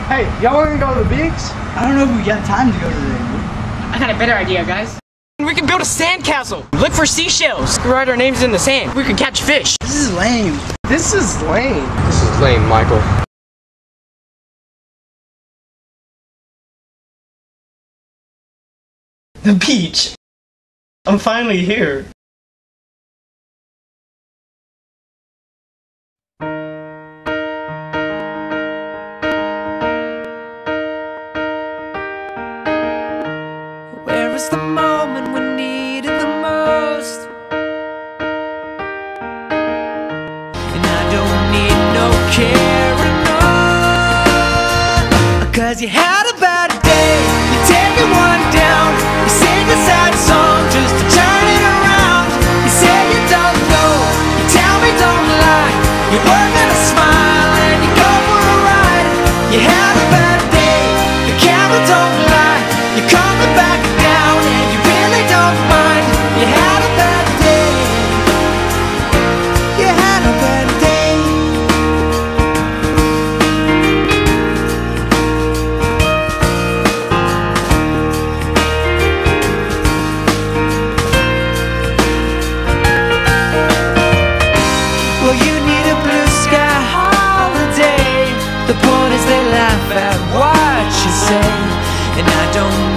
Hey, y'all wanna go to the beach? I don't know if we got time to go to the... I got a better idea, guys. We can build a sandcastle. Look for seashells. We write our names in the sand. We can catch fish. This is lame. This is lame. This is lame, Michael. The beach. I'm finally here. Where is the moment we need it the most? And I don't need no care at all. 'Cause you had a bad day, you take it one down, you sing a sad song just to turn it around. You say you don't know, you tell me don't lie, you work at a smile and you go for a ride. You had a bad day, the camera don't lie, you're coming back down and you really don't mind. You had a bad day, you had a bad day. Well, you need a blue sky holiday. The point is they laugh at what you say, and I don't